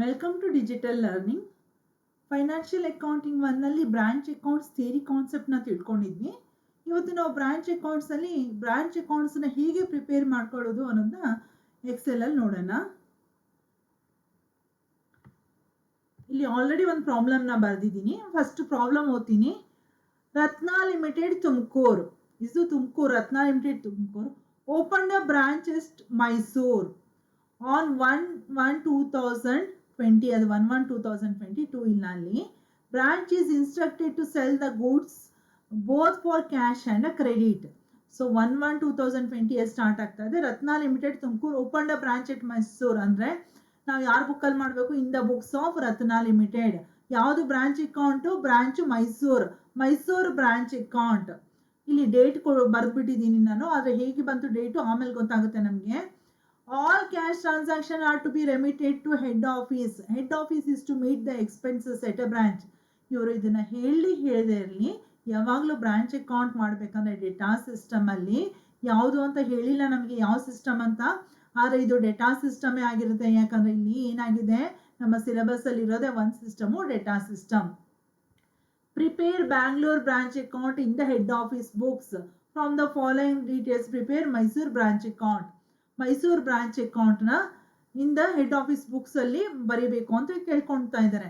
Welcome to digital learning. Financial accounting ಒನ್ನಲ್ಲಿ branch accounts theory ಕಾನ್ಸೆಪ್ಟ್ನ ತಿಳ್ಕೊಂಡಿದ್ವಿ. ಇವತ್ತು ನಾವು ಬ್ರಾಂಚ್ ಅಕೌಂಟ್ಸ್ನ ಹೇಗೆ ಪ್ರಿಪೇರ್ ಮಾಡ್ಕೊಳ್ಳೋದು ಅನ್ನೋದನ್ನ ಎಕ್ಸೆಲಲ್ಲಿ ನೋಡೋಣ. ಇಲ್ಲಿ ಆಲ್ರೆಡಿ ಒಂದು ಪ್ರಾಬ್ಲಮ್ನ ಬರೆದಿದ್ದೀನಿ. ಫಸ್ಟ್ ಪ್ರಾಬ್ಲಮ್ ಓದ್ತೀನಿ. ರತ್ನ ಲಿಮಿಟೆಡ್ ತುಮಕೂರು, ಇದು Tumakuru, Ratna limited Tumakuru open a branch at Mysuru on 1/1/2020 ಅದು 1/1/2022 ಇಲ್ಲಿ branch is instructed to sell the goods both for cash and a credit. So 1/1/2020 start ಆಗ್ತಾ ಇದೆ. Ratna limited Tumakuru open a branch at Mysuru ಅಂದ್ರೆ ನಾವು ಯಾರ ಬುಕ್ಕಲ್ಲಿ ಮಾಡಬೇಕು? In the books of Ratna limited. ಯಾವುದು branch account? Branch Mysuru branch account. ಇಲ್ಲಿ ಡೇಟ್ ಬರ್ದ್ಬಿಟ್ಟಿದ್ದೀನಿ ನಾನು, ಆದರೆ ಹೇಗೆ ಬಂತು ಡೇಟು ಆಮೇಲೆ ಗೊತ್ತಾಗುತ್ತೆ ನಮಗೆ. All cash transactions are to be remitted to head office. Head office is to meet the expenses at a branch. ಇವರು ಇದನ್ನ ಹೇಳದೇ ಇರಲಿ, ಯಾವಾಗಲೂ ಬ್ರಾಂಚ್ ಅಕೌಂಟ್ ಮಾಡಬೇಕಂದ್ರೆ ಡೇಟಾ ಸಿಸ್ಟಮಲ್ಲಿ ಯಾವುದು ಅಂತ ಹೇಳಿಲ್ಲ ನಮಗೆ ಯಾವ ಸಿಸ್ಟಮ್ ಅಂತ, ಆದರೆ ಇದು ಡೇಟಾ ಸಿಸ್ಟಮೇ ಆಗಿರುತ್ತೆ. ಯಾಕಂದರೆ ಇಲ್ಲಿ ಏನಾಗಿದೆ, ನಮ್ಮ ಸಿಲೆಬಸ್ಸಲ್ಲಿ ಇರೋದೇ ಒಂದು system, data system. Prepare Bangalore branch account in the head office books from the following details. Prepare Mysuru branch account. Mysuru branch ಅಕೌಂಟ್ನ ಇನ್ ದ ಹೆಡ್ ಆಫೀಸ್ ಬುಕ್ಸಲ್ಲಿ ಬರೀಬೇಕು ಅಂತ ಕೇಳ್ಕೊಳ್ತಾ ಇದ್ದಾರೆ.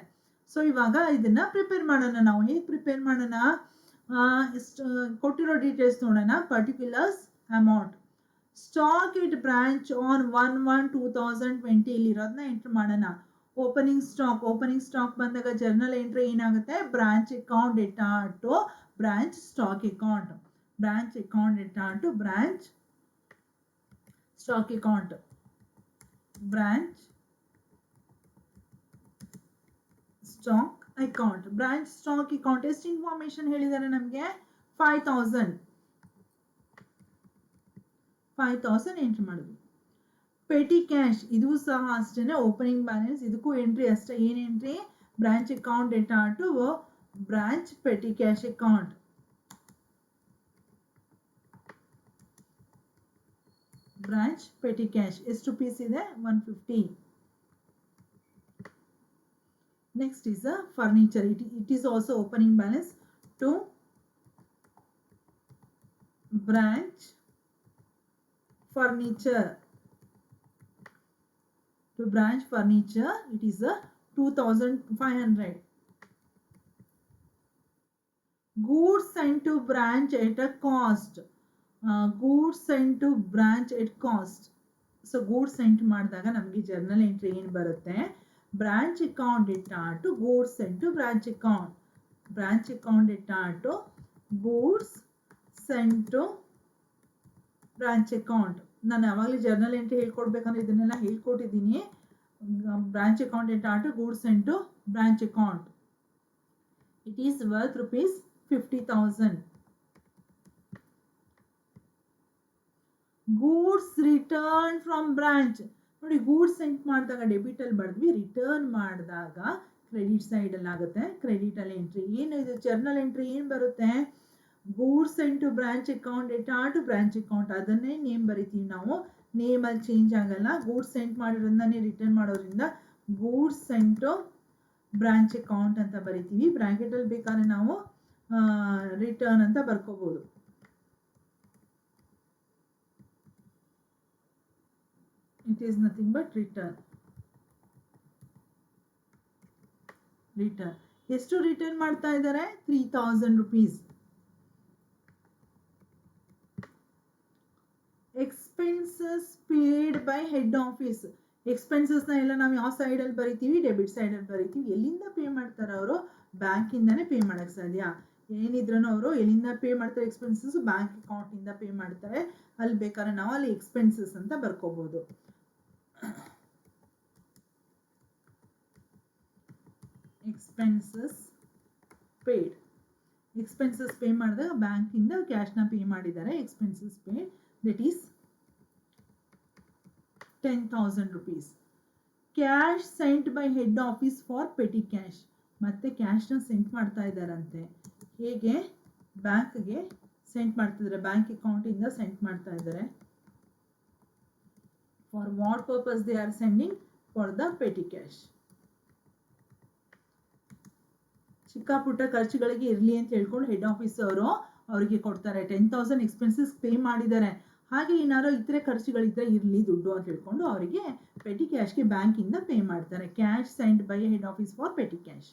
ಸೊ ಇವಾಗ ಇದನ್ನ ಪ್ರಿಪೇರ್ ಮಾಡೋಣ. ನಾವು ಹೇಗೆ ಪ್ರಿಪೇರ್ ಮಾಡೋಣ? ಕೊಟ್ಟಿರೋ ಡೀಟೇಲ್ಸ್ ನೋಡೋಣ. Particulars, amount, stock at branch on 1/1/2020 ಇಲ್ಲಿರೋದನ್ನ ಎಂಟ್ರಿ ಮಾಡೋಣ. ಓಪನಿಂಗ್ ಸ್ಟಾಕ್ ಬಂದಾಗ ಜರ್ನಲ್ ಎಂಟ್ರಿ ಏನಾಗುತ್ತೆ? Branch account debtor to branch stock account. Branch account debtor to branch stock account. Branch stock account. Branch stock account ಎಷ್ಟು information ಹೇಳಿದ್ದಾರೆ ನಮಗೆ? 5,000 entry ಮಾಡಿದ್ವಿ. Petty cash ಇದು ಸಹ ಅಷ್ಟೇ. ಓಪನಿಂಗ್ ಬ್ಯಾಲೆನ್ಸ್ ಇದಕ್ಕೂ ಎಂಟ್ರಿ ಅಷ್ಟೇ. ಏನು entry? Branch account debtor to branch petty cash account. Branch petty cash ಎಷ್ಟು ಪೀಸ್ ಇದೆ? 150. Next is a furniture. It is also opening balance to branch furniture. To branch furniture it is a 2,500. Goods sent to branch at a cost. Goods sent to branch at cost. So goods sent ಮಾಡಿದಾಗ ನಮಗೆ journal entry ಏನು ಬರುತ್ತೆ? Branch account debtor to goods sent to branch account. Branch account debtor to goods sent to branch account. ನಾನು ಯಾವಾಗಲೂ journal entry ಹೇಳ್ಕೊಡ್ಬೇಕಂದ್ರೆ ಇದನ್ನೆಲ್ಲ ಹೇಳ್ಕೊಟ್ಟಿದ್ದೀನಿ. Branch account debtor to goods sent to branch account. It is worth rupees 50,000. Goods return from branch. ನೋಡಿ, goods sent ಮಾಡಿದಾಗ debit ಅಲ್ಲಿ ಬರೆದ್ವಿ, return ಮಾಡಿದಾಗ ಕ್ರೆಡಿಟ್ ಸೈಡ್ ಅಲ್ಲಿ ಆಗುತ್ತೆ. ಕ್ರೆಡಿಟ್ ಅಲ್ಲಿ ಎಂಟ್ರಿ ಏನು ಇದು? ಜರ್ನಲ್ ಎಂಟ್ರಿ ಏನು ಬರುತ್ತೆ? Goods sent to branch account debtor to branch account. ಅದನ್ನೇ ನೇಮ್ ಬರಿತೀವಿ ನಾವು, ನೇಮ್ ಅಲ್ಲಿ ಚೇಂಜ್ ಆಗಲ್ಲ. ಗೂಡ್ಸ್ ಸೆಂಟ್ ಮಾಡಿರೋದನ್ನೇ ರಿಟರ್ನ್ ಮಾಡೋದ್ರಿಂದ goods sent to branch account ಅಂತ ಬರಿತೀವಿ. ಬ್ರಾಕೆಟ್ ಅಲ್ಲಿ ಬೇಕಾದ್ರೆ ನಾವು ರಿಟರ್ನ್ ಅಂತ ಬರ್ಕೋಬಹುದು. It is nothing but return. ಎಷ್ಟು ರಿಟರ್ನ್ ಮಾಡ್ತಾ ಇದ್ದಾರೆ? 3,000 rupees. Expenses paid by head office. ಎಕ್ಸ್ಪೆನ್ಸಸ್ನ ಎಲ್ಲ ನಾವು ಯಾವ ಸೈಡಲ್ಲಿ ಬರಿತೀವಿ? ಡೆಬಿಟ್ ಸೈಡಲ್ಲಿ ಬರಿತೀವಿ. ಎಲ್ಲಿಂದ ಪೇ ಮಾಡ್ತಾರೆ ಅವರು? ಬ್ಯಾಂಕಿಂದಾನೇ ಪೇ ಮಾಡೋಕ್ಕೆ ಸಾಧ್ಯ. ಏನಿದ್ರೂ ಅವರು ಎಲ್ಲಿಂದ ಪೇ ಮಾಡ್ತಾರೆ? ಎಕ್ಸ್ಪೆನ್ಸಸ್ ಬ್ಯಾಂಕ್ ಅಕೌಂಟಿಂದ ಪೇ ಮಾಡ್ತಾರೆ. ಅಲ್ಲಿ ಬೇಕಾದ್ರೆ ನಾವು ಅಲ್ಲಿ ಎಕ್ಸ್ಪೆನ್ಸಸ್ ಅಂತ ಬರ್ಕೋಬಹುದು. Expenses paid. ಎಕ್ಸ್ಪೆನ್ಸಸ್ ಪೇ ಮಾಡಿದಾಗ ಬ್ಯಾಂಕಿಂದ ಕ್ಯಾಶ್ನ ಪೇ ಮಾಡಿದ್ದಾರೆ. Expenses paid that is 10,000 rupees. Cash sent by head office for petty cash. ಮತ್ತೆ ಕ್ಯಾಶ್ನ ಸೆಂಟ್ ಮಾಡ್ತಾ ಇದ್ದಾರಂತೆ. ಹೇಗೆ? ಬ್ಯಾಂಕ್ಗೆ ಸೆಂಟ್ ಮಾಡ್ತಿದ್ದಾರೆ, ಬ್ಯಾಂಕ್ ಅಕೌಂಟಿಂದ ಸೆಂಟ್ ಮಾಡ್ತಾ ಇದ್ದಾರೆ. For what purpose they are sending? For the petty cash. ಚಿಕ್ಕ ಪುಟ್ಟ ಖರ್ಚುಗಳಿಗೆ ಇರಲಿ ಅಂತ ಹೇಳ್ಕೊಂಡು ಹೆಡ್ ಆಫೀಸ್ ಅವರು ಅವರಿಗೆ ಕೊಡ್ತಾರೆ. 10,000 ಎಕ್ಸ್ಪೆನ್ಸಸ್ ಪೇ ಮಾಡಿದ್ದಾರೆ, ಹಾಗೆ ಏನಾದ್ರು ಇತರೆ ಖರ್ಚುಗಳಿದ್ರೆ ಇರಲಿ ದುಡ್ಡು ಅಂತ ಹೇಳ್ಕೊಂಡು ಅವರಿಗೆ ಪೆಟಿ ಕ್ಯಾಶ್ಗೆ ಬ್ಯಾಂಕಿಂದ ಪೇ ಮಾಡ್ತಾರೆ. Cash send by head office for petty cash.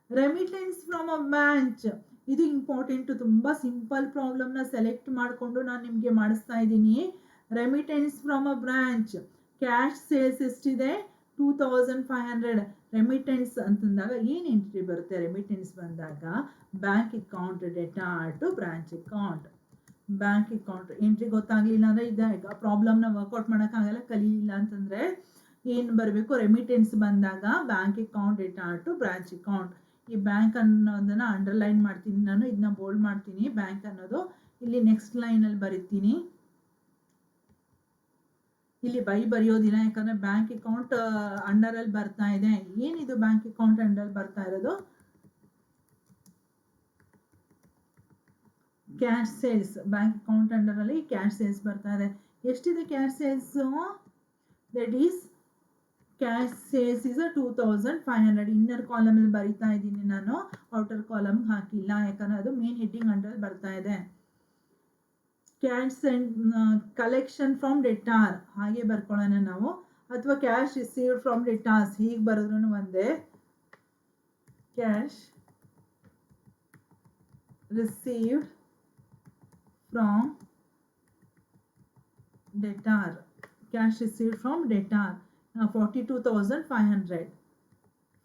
Remittance from a branch, ಇದು ಇಂಪಾರ್ಟೆಂಟ್. ತುಂಬ ಸಿಂಪಲ್ ಪ್ರಾಬ್ಲಮ್ನ ಸೆಲೆಕ್ಟ್ ಮಾಡಿಕೊಂಡು ನಾನು ನಿಮಗೆ ಮಾಡಿಸ್ತಾ ಇದ್ದೀನಿ. Remittance from a branch, cash sales ಎಷ್ಟಿದೆ 2,500. ರೆಮಿಟೆನ್ಸ್ ಅಂತಂದಾಗ ಏನು ಎಂಟ್ರಿ ಬರುತ್ತೆ? ರೆಮಿಟೆನ್ಸ್ ಬಂದಾಗ bank account debtor to branch account. Bank account entry ಗೊತ್ತಾಗಲಿಲ್ಲ ಅಂದರೆ ಈಗ ಪ್ರಾಬ್ಲಮ್ನ ವರ್ಕೌಟ್ ಮಾಡೋಕ್ಕಾಗಲ್ಲ, ಕಲೀಲಿಲ್ಲ ಅಂತಂದರೆ ಏನು ಬರಬೇಕು? ರೆಮಿಟೆನ್ಸ್ ಬಂದಾಗ bank account debtor to branch account. ಈ ಬ್ಯಾಂಕ್ ಅನ್ನೋದನ್ನು ಅಂಡರ್ಲೈನ್ ಮಾಡ್ತೀನಿ ನಾನು, ಇದನ್ನ ಬೋಲ್ಡ್ ಮಾಡ್ತೀನಿ. ಬ್ಯಾಂಕ್ ಅನ್ನೋದು ಇಲ್ಲಿ ನೆಕ್ಸ್ಟ್ ಲೈನಲ್ಲಿ ಬರೀತೀನಿ. ಇಲ್ಲಿ ಬರೆಯೋದಿಲ್ಲ, ಯಾಕಂದರೆ ಬ್ಯಾಂಕ್ ಅಕೌಂಟ್ ಅಂಡರಲ್ಲಿ ಬರ್ತಾ ಇದೆ. ಏನಿದು ಬ್ಯಾಂಕ್ ಅಕೌಂಟ್ ಅಂಡರ್ ಬರ್ತಾ ಇರೋದು? Cash sales. ಬ್ಯಾಂಕ್ ಅಕೌಂಟ್ ಅಂಡರಲ್ಲಿ ಕ್ಯಾಶ್ ಸೇಲ್ಸ್ ಬರ್ತಾ ಇದೆ. ಎಷ್ಟಿದೆ cash sales? That is cash sales is 2,500. Inner ಕಾಲಮಲ್ಲಿ ಬರಿತಾ ಇದ್ದೀನಿ ನಾನು, ಔಟರ್ ಕಾಲಮ್ ಹಾಕಿಲ್ಲ, ಯಾಕಂದರೆ ಅದು ಮೇನ್ ಹೆಡ್ಡಿಂಗ್ ಅಂಡರ್ ಬರ್ತಾ ಇದೆ. ಕ್ಯಾಶ್ ಕಲೆಕ್ಷನ್ ಫ್ರಮ್ ಡೆಟಾರ್ ಹಾಗೆ ಬರ್ಕೊಳ್ಳೋಣ ನಾವು, ಅಥವಾ ಕ್ಯಾಶ್ ರಿಸೀವ್ಡ್ ಫ್ರಮ್ ಡೆಟಾರ್ಸ್ ಹೀಗೆ ಬರೆದ್ರೂ ಒಂದೇ. Cash received from debtor, cash received from debtor 42,500.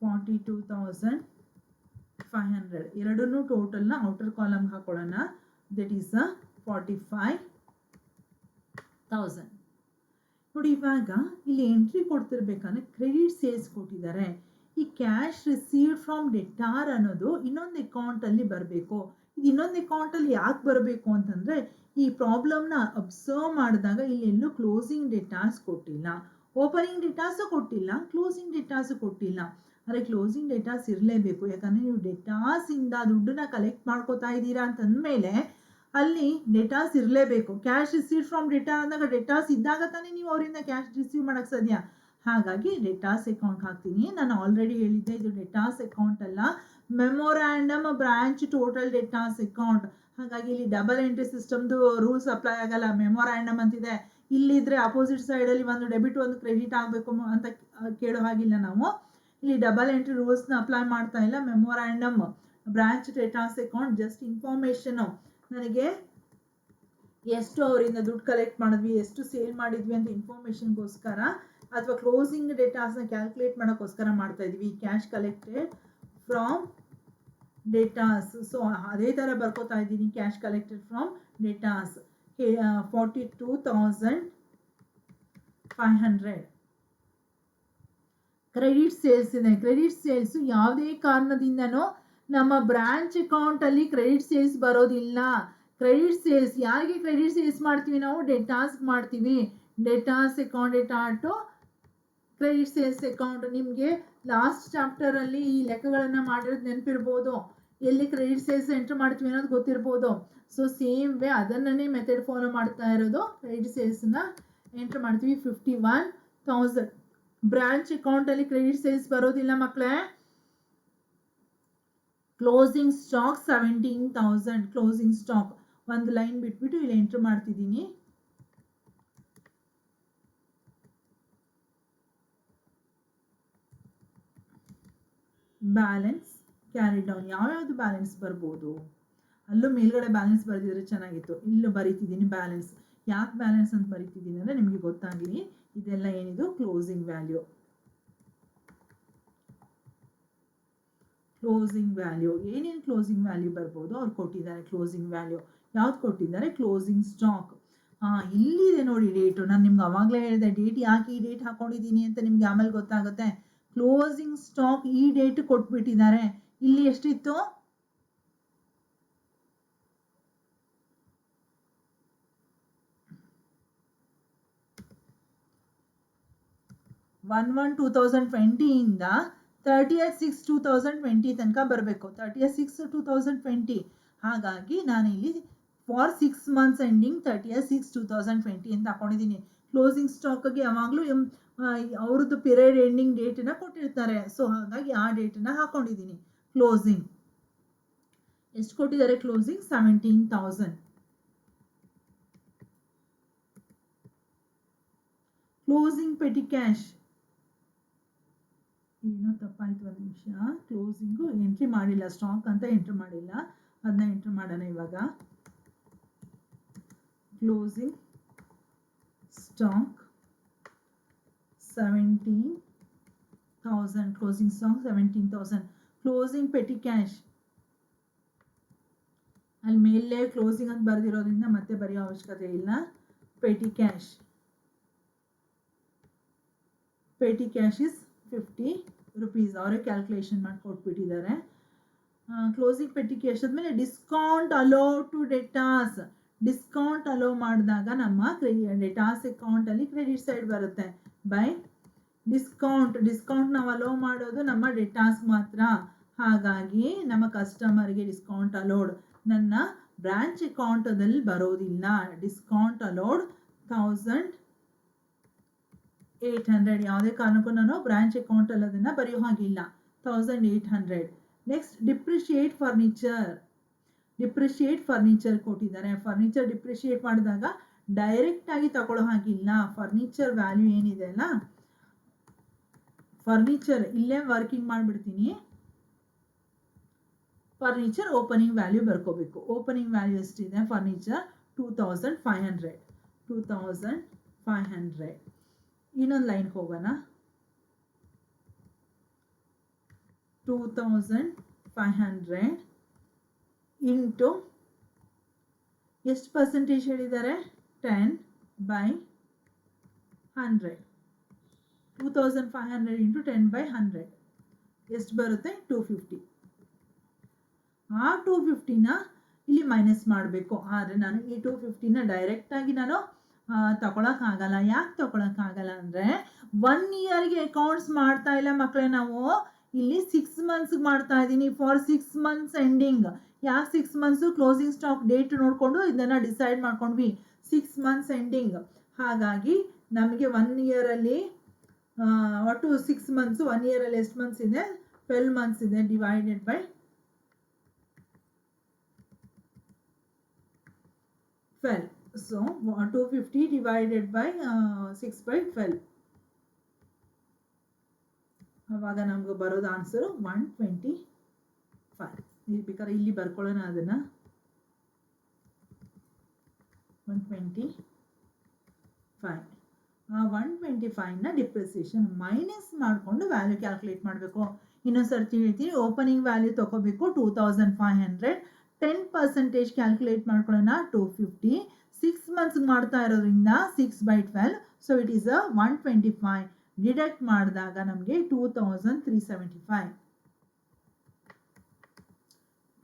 42,500 ಎರಡನ್ನೂ ಟೋಟಲ್ನ ಔಟರ್ ಕಾಲಮ್ ಹಾಕೊಳ್ಳೋಣ. That is 45,000. ನೋಡಿ, ಇವಾಗ ಇಲ್ಲಿ ಎಂಟ್ರಿ ಕೊಡ್ತಿರ್ಬೇಕಾದ್ರೆ ಕ್ರೆಡಿಟ್ ಸೇಲ್ಸ್ ಕೊಟ್ಟಿದ್ದಾರೆ. ಈ ಕ್ಯಾಶ್ ರಿಸೀವ್ಡ್ ಫ್ರಮ್ ಡೆಟಾರ್ ಅನ್ನೋದು ಇನ್ನೊಂದು ಅಕೌಂಟಲ್ಲಿ ಬರಬೇಕು. ಇದು ಇನ್ನೊಂದು ಅಕೌಂಟಲ್ಲಿ ಯಾಕೆ ಬರಬೇಕು ಅಂತಂದರೆ, ಈ ಪ್ರಾಬ್ಲಮ್ನ ಅಬ್ಸರ್ವ್ ಮಾಡಿದಾಗ ಇಲ್ಲಿ ಎಲ್ಲೂ ಕ್ಲೋಸಿಂಗ್ ಡೇಟಾಸ್ ಕೊಟ್ಟಿಲ್ಲ, ಓಪನಿಂಗ್ ಡೇಟಾಸು ಕೊಟ್ಟಿಲ್ಲ, ಕ್ಲೋಸಿಂಗ್ ಡೇಟಾಸು ಕೊಟ್ಟಿಲ್ಲ. ಆದರೆ ಕ್ಲೋಸಿಂಗ್ ಡೇಟಾಸ್ ಇರಲೇಬೇಕು, ಯಾಕಂದರೆ ನೀವು ಡೇಟಾಸಿಂದ ದುಡ್ಡನ್ನ ಕಲೆಕ್ಟ್ ಮಾಡ್ಕೋತಾ ಇದ್ದೀರಾ ಅಂತಂದಮೇಲೆ ಅಲ್ಲಿ ಡೇಟಾಸ್ ಇರಲೇಬೇಕು. ಕ್ಯಾಶ್ ರಿಸೀವ್ ಫ್ರಮ್ ಡೇಟಾ ಅಂದಾಗ ಡೇಟಾಸ್ ಇದ್ದಾಗ ತಾನೇ ನೀವು ಅವರಿಂದ ಕ್ಯಾಶ್ ರಿಸೀವ್ ಮಾಡೋಕ್ಕೆ ಸಾಧ್ಯ. ಹಾಗಾಗಿ ಡೇಟಾಸ್ ಅಕೌಂಟ್ ಹಾಕ್ತೀನಿ. ನಾನು ಆಲ್ರೆಡಿ ಹೇಳಿದ್ದೆ, ಇದು ಡೇಟಾಸ್ ಅಕೌಂಟ್ ಅಲ್ಲ, memorandum branch total debtors account. ಹಾಗಾಗಿ ಇಲ್ಲಿ ಡಬಲ್ ಎಂಟ್ರಿ ಸಿಸ್ಟಮ್ದು ರೂಲ್ಸ್ ಅಪ್ಲೈ ಆಗಲ್ಲ. ಮೆಮೊರಾಂಡಮ್ ಅಂತಿದೆ, ಇಲ್ಲಿದ್ರೆ ಅಪೋಸಿಟ್ ಸೈಡಲ್ಲಿ ಒಂದು ಡೆಬಿಟ್ ಒಂದು ಕ್ರೆಡಿಟ್ ಆಗಬೇಕು ಅಂತ ಕೇಳೋ ಹಾಗಿಲ್ಲ. ನಾವು ಇಲ್ಲಿ ಡಬಲ್ ಎಂಟ್ರಿ ರೂಲ್ಸ್ನ ಅಪ್ಲೈ ಮಾಡ್ತಾ ಇಲ್ಲ. Memorandum branch datas account just information, ನನಗೆ ಎಷ್ಟು ಅವರಿಂದ ದುಡ್ಡು ಕಲೆಕ್ಟ್ ಮಾಡಿದ್ವಿ, ಎಷ್ಟು ಸೇಲ್ ಮಾಡಿದ್ವಿ ಅಂತ ಇನ್ಫಾರ್ಮೇಷನ್ಗೋಸ್ಕರ, ಅಥವಾ ಕ್ಲೋಸಿಂಗ್ ಡೇಟಾಸ್ನ ಕ್ಯಾಲ್ಕುಲೇಟ್ ಮಾಡೋಕ್ಕೋಸ್ಕರ ಮಾಡ್ತಾ ಇದ್ವಿ. Cash collected from debtors. So ಅದೇ ಥರ ಬರ್ಕೋತಾ ಇದ್ದೀನಿ, cash collected from debtors 42,500. Credit sales ಇದೆ. ಕ್ರೆಡಿಟ್ ಸೇಲ್ಸು ಯಾವುದೇ ಕಾರಣದಿಂದನೂ ನಮ್ಮ ಬ್ರಾಂಚ್ ಅಕೌಂಟಲ್ಲಿ ಕ್ರೆಡಿಟ್ ಸೇಲ್ಸ್ ಬರೋದಿಲ್ಲ. ಕ್ರೆಡಿಟ್ ಸೇಲ್ಸ್ ಯಾರಿಗೆ ಕ್ರೆಡಿಟ್ ಸೇಲ್ಸ್ ಮಾಡ್ತೀವಿ? ನಾವು ಡೇಟಾಸ್ಗೆ ಮಾಡ್ತೀವಿ. Debtors account debtor to credit sales account. ನಿಮಗೆ ಲಾಸ್ಟ್ ಚಾಪ್ಟರಲ್ಲಿ ಈ ಲೆಕ್ಕಗಳನ್ನು ಮಾಡಿರೋದು ನೆನಪಿರ್ಬೋದು, ಎಲ್ಲಿ ಕ್ರೆಡಿಟ್ ಸೇಲ್ಸ್ ಎಂಟ್ರ್ ಮಾಡ್ತೀವಿ ಅನ್ನೋದು ಗೊತ್ತಿರ್ಬೋದು. ಸೊ ಸೇಮ್ ವೇ ಅದನ್ನೇ ಮೆಥಡ್ ಫಾಲೋ ಮಾಡ್ತಾ ಇರೋದು. ಕ್ರೆಡಿಟ್ ಸೇಲ್ಸ್ನ ಎಂಟ್ರ್ ಮಾಡ್ತೀವಿ 51,000. ಬ್ರಾಂಚ್ ಅಕೌಂಟಲ್ಲಿ ಕ್ರೆಡಿಟ್ ಸೇಲ್ಸ್ ಬರೋದಿಲ್ಲ ಮಕ್ಕಳೇ. Closing stock 17,000. ಕ್ಲೋಸಿಂಗ್ ಸ್ಟಾಕ್ ಒಂದು ಲೈನ್ ಬಿಟ್ಬಿಟ್ಟು ಇಲ್ಲಿ ಎಂಟ್ರ್ ಮಾಡ್ತಿದ್ದೀನಿ. Balance carry down. ಯಾವ್ಯಾವುದು ಬ್ಯಾಲೆನ್ಸ್ ಬರ್ಬೋದು? ಅಲ್ಲೂ ಮೇಲ್ಗಡೆ ಬ್ಯಾಲೆನ್ಸ್ ಬರೆದಿದ್ರೆ ಚೆನ್ನಾಗಿತ್ತು. ಇಲ್ಲೂ ಬರೀತಿದ್ದೀನಿ ಬ್ಯಾಲೆನ್ಸ್. ಯಾಕೆ ಬ್ಯಾಲೆನ್ಸ್ ಅಂತ ಬರೀತಿದ್ದೀನಿ ಅಂದರೆ ನಿಮಗೆ ಗೊತ್ತಾಗಲಿ. ಇದೆಲ್ಲ ಏನಿದು? Closing value. ಕ್ಲೋಸಿಂಗ್ ವ್ಯಾಲ್ಯೂ ಏನೇನು ಕ್ಲೋಸಿಂಗ್ ವ್ಯಾಲ್ಯೂ ಬರ್ಬೋದು ಅವ್ರು ಕೊಟ್ಟಿದ್ದಾರೆ. ಕ್ಲೋಸಿಂಗ್ ವ್ಯಾಲ್ಯೂ ಯಾವ್ದು ಕೊಟ್ಟಿದ್ದಾರೆ? Closing stock. ಇಲ್ಲಿದೆ ನೋಡಿ ಡೇಟು. ನಾನು ನಿಮ್ಗೆ ಅವಾಗಲೇ ಹೇಳಿದೆ ಡೇಟ್ ಯಾಕೆ ಈ ಡೇಟ್ ಹಾಕೊಂಡಿದ್ದೀನಿ ಅಂತ, ನಿಮ್ಗೆ ಆಮೇಲೆ ಗೊತ್ತಾಗುತ್ತೆ. ಕ್ಲೋಸಿಂಗ್ ಸ್ಟಾಕ್ ಈ ಡೇಟ್ ಕೊಟ್ಬಿಟ್ಟಿದ್ದಾರೆ. ಇಲ್ಲಿ ಎಷ್ಟಿತ್ತು? 1/1/2020 ಇಂದ 30/6/2020 ತನಕ ಬರಬೇಕು. 30/6/2020. ಹಾಗಾಗಿ ನಾನಿಲ್ಲಿ ಫಾರ್ 6 ಮಂತ್ಸ್ ಎಂಡಿಂಗ್ 30/6/2020 ಅಂತ ಹಾಕೊಂಡಿದ್ದೀನಿ. ಕ್ಲೋಸಿಂಗ್ ಸ್ಟಾಕ್ಗೆ ಯಾವಾಗಲೂ ಅವ್ರದ್ದು ಪೀರಿಯಡ್ ಎಂಡಿಂಗ್ ಡೇಟನ್ನು ಕೊಟ್ಟಿರ್ತಾರೆ. ಸೊ ಹಾಗಾಗಿ ಆ ಡೇಟನ್ನು ಹಾಕೊಂಡಿದ್ದೀನಿ. ಕ್ಲೋಸಿಂಗ್ ಎಷ್ಟು ಕೊಟ್ಟಿದ್ದಾರೆ? ಕ್ಲೋಸಿಂಗ್ 17,000. ಕ್ಲೋಸಿಂಗ್ ಪೆಟಿ ಕ್ಯಾಶ್ ಏನೋ ತಪ್ಪಾಯ್ತು, ಒಂದು ನಿಮಿಷ. ಕ್ಲೋಸಿಂಗು ಎಂಟ್ರಿ ಮಾಡಿಲ್ಲ, ಸ್ಟಾಕ್ ಅಂತ ಎಂಟ್ರಿ ಮಾಡಿಲ್ಲ, ಅದನ್ನ ಎಂಟ್ರಿ ಮಾಡೋಣ ಇವಾಗ. Closing stock 17,000. Closing stock 17,000. Closing petty cash ಅಲ್ಲಿ ಮೇಲೆ ಕ್ಲೋಸಿಂಗ್ ಅಂತ ಬರೆದಿರೋದ್ರಿಂದ ಮತ್ತೆ ಬರೆಯೋ ಅವಶ್ಯಕತೆ ಇಲ್ಲ. Petty cash is 50 rupees. ಅವರೇ ಕ್ಯಾಲ್ಕುಲೇಷನ್ ಮಾಡಿ ಕೊಟ್ಬಿಟ್ಟಿದ್ದಾರೆ. ಕ್ಲೋಸಿಂಗ್ ಪೆಟಿ ಕ್ಯಾಶ್ ಆದಮೇಲೆ discount allow to debtors. Discount allow ಮಾಡಿದಾಗ ನಮ್ಮ ಡೆಟಾಸ್ ಅಕೌಂಟಲ್ಲಿ ಕ್ರೆಡಿಟ್ ಸೈಡ್ ಬರುತ್ತೆ. ಬೈ ಡಿಸ್ಕೌಂಟ್ ನಾವು ಅಲೋ ಮಾಡೋದು ನಮ್ಮ ಡೆಟಾಸ್ ಮಾತ್ರ. ಹಾಗಾಗಿ ನಮ್ಮ ಕಸ್ಟಮರ್ಗೆ ಡಿಸ್ಕೌಂಟ್ ಅಲೋಡ್ ನನ್ನ ಬ್ರಾಂಚ್ ಅಕೌಂಟದಲ್ಲಿ ಬರೋದಿಲ್ಲ. Discount allowed 1,800. ಯಾವುದೇ ಕಾರಣಕ್ಕೂ ನಾನು ಬ್ರಾಂಚ್ ಅಕೌಂಟಲ್ಲಿ ಅದನ್ನು ಬರೆಯೋ ಹಾಗಿಲ್ಲ. 1,800. ನೆಕ್ಸ್ಟ್ ಡಿಪ್ರಿಷಿಯೇಟ್ ಫರ್ನಿಚರ್ ಕೊಟ್ಟಿದ್ದಾರೆ. ಫರ್ನಿಚರ್ ಡಿಪ್ರಿಷಿಯೇಟ್ ಮಾಡಿದಾಗ ಡೈರೆಕ್ಟ್ ಆಗಿ ತಗೊಳ್ಳೋ ಹಾಗಿಲ್ಲ. ಫರ್ನಿಚರ್ ವ್ಯಾಲ್ಯೂ ಏನಿದೆ ಅಲ್ಲ, ಫರ್ನಿಚರ್ ಇಲ್ಲೇ ವರ್ಕಿಂಗ್ ಮಾಡಿಬಿಡ್ತೀನಿ. ಫರ್ನಿಚರ್ ಓಪನಿಂಗ್ ವ್ಯಾಲ್ಯೂ ಬರ್ಕೋಬೇಕು. ಓಪನಿಂಗ್ ವ್ಯಾಲ್ಯೂ ಎಷ್ಟಿದೆ? ಫರ್ನಿಚರ್ 2,500. ಇನ್ನೊಂದು ಲೈನ್ ಹೋಗೋಣ. 2,500 ಇಂಟು ಎಷ್ಟು ಪರ್ಸೆಂಟೇಜ್ ಹೇಳಿದ್ದಾರೆ? 10/100. 2,500 ಇಂಟು 10/100 ಎಷ್ಟು ಬರುತ್ತೆ? 250. ಆ 250ನ ಇಲ್ಲಿ ಮೈನಸ್ ಮಾಡಬೇಕು. ಆದರೆ ನಾನು ಈ 250ನ ಡೈರೆಕ್ಟಾಗಿ ನಾನು ತಗೊಳಕ್ಕಾಗಲ್ಲ. ಯಾಕೆ ತಗೊಳಕ್ಕಾಗಲ್ಲ ಅಂದರೆ 1 ಇಯರ್ಗೆ ಅಕೌಂಟ್ಸ್ ಮಾಡ್ತಾ ಇಲ್ಲ ಮಕ್ಕಳೇ. ನಾವು ಇಲ್ಲಿ 6 ಮಂತ್ಸ್ಗೆ ಮಾಡ್ತಾ ಇದ್ದೀನಿ. For 6 months ending. ಯಾಕೆ 6 ಮಂತ್ಸು? ಕ್ಲೋಸಿಂಗ್ ಸ್ಟಾಕ್ ಡೇಟ್ ನೋಡಿಕೊಂಡು ಇದನ್ನು ಡಿಸೈಡ್ ಮಾಡ್ಕೊಂಡ್ವಿ. 6 ಮಂತ್ಸ್ ಎಂಡಿಂಗ್. ಹಾಗಾಗಿ ನಮಗೆ 1 ಇಯರಲ್ಲಿ ಒಟ್ಟು 6 ಮಂತ್ಸು. 1 ಇಯರಲ್ಲಿ ಎಷ್ಟು ಮಂತ್ಸ್ ಇದೆ? 12 ಮಂತ್ಸ್ ಇದೆ. Divided by 12. So 250 divided by 6/12. ಆವಾಗ ನಮ್ಗೆ ಬರೋದು ಆನ್ಸರು 125. ಬೇಕಾದ್ರೆ ಇಲ್ಲಿ ಬರ್ಕೊಳ್ಳೋಣ ಅದನ್ನು. 125. ಆ 125ನ ಡಿಪ್ರಿಸಿಯೇಷನ್ ಮೈನಸ್ ಮಾಡಿಕೊಂಡು ವ್ಯಾಲ್ಯೂ ಕ್ಯಾಲ್ಕುಲೇಟ್ ಮಾಡಬೇಕು. ಇನ್ನೊಂದ್ಸರ್ತಿ ಹೇಳ್ತೀನಿ. ಓಪನಿಂಗ್ ವ್ಯಾಲ್ಯೂ ತಗೋಬೇಕು 2,500. 10% ಕ್ಯಾಲ್ಕುಲೇಟ್ ಮಾಡ್ಕೊಳ್ಳೋಣ 250. 6 ಮಂತ್ಸ್ಗೆ ಮಾಡ್ತಾ ಇರೋದ್ರಿಂದ 6/12. So it is 125. ಡಿಡಕ್ಟ್ ಮಾಡಿದಾಗ ನಮಗೆ 2,375.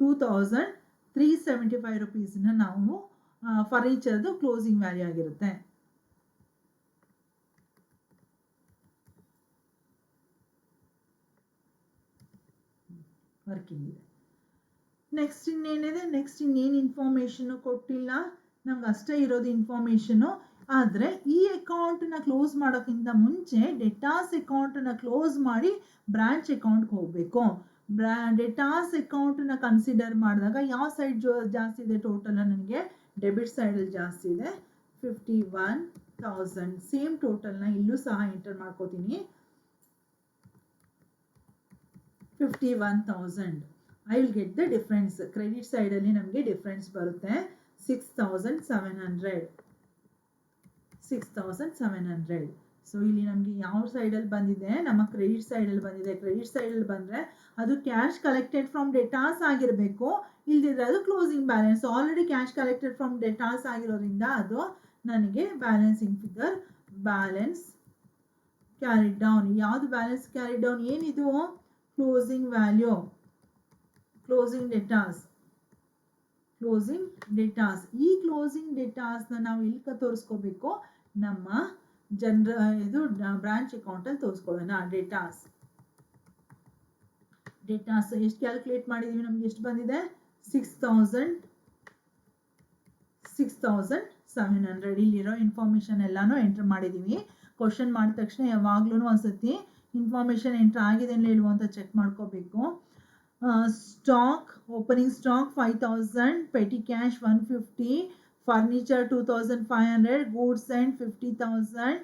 2,375 rupeesನ ನಾವು ಫರ್ನಿಚರ್ದು ಕ್ಲೋಸಿಂಗ್ ವ್ಯಾಲ್ಯೂ ಆಗಿರುತ್ತೆ. ವರ್ಕಿಂಗ್ ಇದೆ. ನೆಕ್ಸ್ಟ್ ಇನ್ನೇನಿದೆ? ನೆಕ್ಸ್ಟ್ ಇನ್ನೇನು ಇನ್ಫಾರ್ಮೇಷನ್ನು ಕೊಟ್ಟಿಲ್ಲ. ನಮ್ಗೆ ಅಷ್ಟೇ ಇರೋದು ಇನ್ಫಾರ್ಮೇಷನು. ಆದರೆ ಈ ಅಕೌಂಟನ್ನ ಕ್ಲೋಸ್ ಮಾಡೋಕ್ಕಿಂತ ಮುಂಚೆ ಡೆಟಾಸ್ ಅಕೌಂಟನ್ನು ಕ್ಲೋಸ್ ಮಾಡಿ ಬ್ರಾಂಚ್ ಅಕೌಂಟ್ಗೆ ಹೋಗಬೇಕು. ಡೆಟಾಸ್ ಅಕೌಂಟನ್ನ ಕನ್ಸಿಡರ್ ಮಾಡಿದಾಗ ಯಾವ ಸೈಡ್ ಜಾಸ್ತಿ ಇದೆ? ಟೋಟಲ್ ನನಗೆ ಡೆಬಿಟ್ ಸೈಡಲ್ಲಿ ಜಾಸ್ತಿ ಇದೆ. 51,000. ಸೇಮ್ ಟೋಟಲ್ನ ಇಲ್ಲೂ ಸಹ ಎಂಟರ್ ಮಾಡ್ಕೋತೀನಿ. 51,000. I will get the difference. Credit ಸೈಡಲ್ಲಿ ನಮಗೆ ಡಿಫ್ರೆನ್ಸ್ ಬರುತ್ತೆ 6,700. 6,700. ಸೊ ಇಲ್ಲಿ ನಮಗೆ ಯಾವ ಸೈಡಲ್ಲಿ ಬಂದಿದೆ? ನಮ್ಮ ಕ್ರೆಡಿಟ್ ಸೈಡಲ್ಲಿ ಬಂದಿದೆ. ಕ್ರೆಡಿಟ್ ಸೈಡಲ್ಲಿ ಬಂದರೆ ಅದು ಕ್ಯಾಶ್ ಕಲೆಕ್ಟೆಡ್ ಫ್ರಮ್ ಡೆಟಾಸ್ ಆಗಿರಬೇಕು. ಇಲ್ದಿದ್ರೆ ಅದು closing balance. Already cash collected from debtors ಆಗಿರೋದ್ರಿಂದ ಅದು ನನಗೆ balancing figure. Balance carried down. ಯಾವುದು ಬ್ಯಾಲೆನ್ಸ್ ಕ್ಯಾರಿಡ್ ಡೌನ್? ಏನಿದು? Closing value. Closing debtors. ಈ ಕ್ಲೋಸಿಂಗ್ ಡೆಟಾಸ್ನ ನಾವು ಇಲ್ಲಿ ತೋರಿಸ್ಕೋಬೇಕು? ನಮ್ಮ ಇದು ಬ್ರಾಂಚ್ ಅಕೌಂಟಲ್ಲಿ ತೋರಿಸ್ಕೊಳ್ಳೋಣ. ಡೆಟಾಸ್ ಎಷ್ಟು ಕ್ಯಾಲ್ಕುಲೇಟ್ ಮಾಡಿದೀವಿ? ನಮ್ಗೆ ಎಷ್ಟು ಬಂದಿದೆ? 6,700. ಇಲ್ಲಿರೋ ಇನ್ಫಾರ್ಮೇಷನ್ ಎಲ್ಲಾನು ಎಂಟರ್ ಮಾಡಿದೀವಿ. ಕ್ವಶನ್ ಮಾಡಿದ ತಕ್ಷಣ ಯಾವಾಗ್ಲೂ ಒಂದ್ಸತಿ ಇನ್ಫಾರ್ಮೇಷನ್ ಎಂಟರ್ ಆಗಿದೆ ಇಲ್ವೋ ಅಂತ ಚೆಕ್ ಮಾಡ್ಕೋಬೇಕು. Stock, opening stock 5,000, petty cash 150, furniture 2,500, goods and 50,000,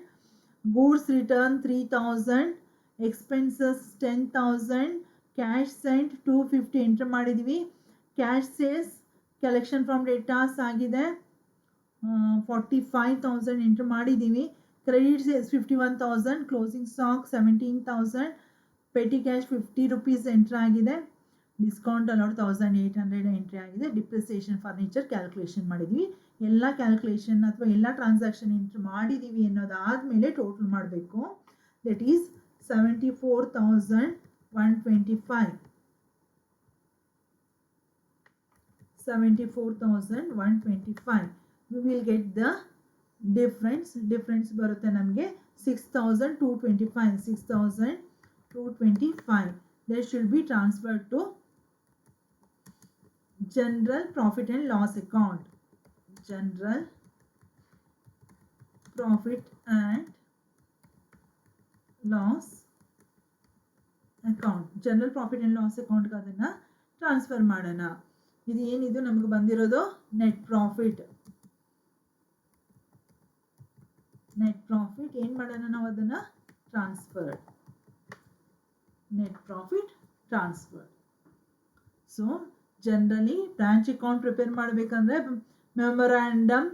goods return 3,000, expenses 10,000, cash sent 250 enter ಮಾಡಿದ್ವಿ. Cash sales collection from datas ಆಗಿದೆ 45,000 ಎಂಟರ್ ಮಾಡಿದ್ದೀವಿ. Credit sales 51,000, closing stock 17,000, petty cash 50 rupees enter ಆಗಿದೆ. Discount allowed 1,800 entry ಆಗಿದೆ. Depreciation furniture calculation ಮಾಡಿದ್ವಿ. ಎಲ್ಲ calculation ಅಥವಾ ಎಲ್ಲ transaction entry ಮಾಡಿದ್ದೀವಿ ಅನ್ನೋದಾದಮೇಲೆ ಟೋಟಲ್ ಮಾಡಬೇಕು. That is 74,125. 74,125. We will get the difference ಬರುತ್ತೆ ನಮಗೆ 6,225. 6,225. That should be transferred to general profit and loss account. General profit and loss account. General profit and loss account ಅದನ್ನ transfer ಮಾಡೋಣ. ಇದು ಏನಿದು ನಮಗೆ ಬಂದಿರೋದು ನೆಟ್ ಪ್ರಾಫಿಟ್. ನೆಟ್ ಪ್ರಾಫಿಟ್ ಏನು ಮಾಡೋಣ ನಾವು ಅದನ್ನ transfer. Net profit transfer. So generally branch account prepare ಮಾಡಬೇಕಂದ್ರೆ memorandum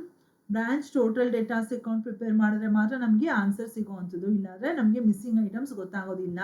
branch total debtors account prepare ಮಾಡಿದ್ರೆ ಮಾತ್ರ ನಮಗೆ ಆನ್ಸರ್ ಸಿಗುವಂಥದ್ದು. ಇಲ್ಲಾಂದರೆ ನಮಗೆ ಮಿಸ್ಸಿಂಗ್ ಐಟಮ್ಸ್ ಗೊತ್ತಾಗೋದಿಲ್ಲ.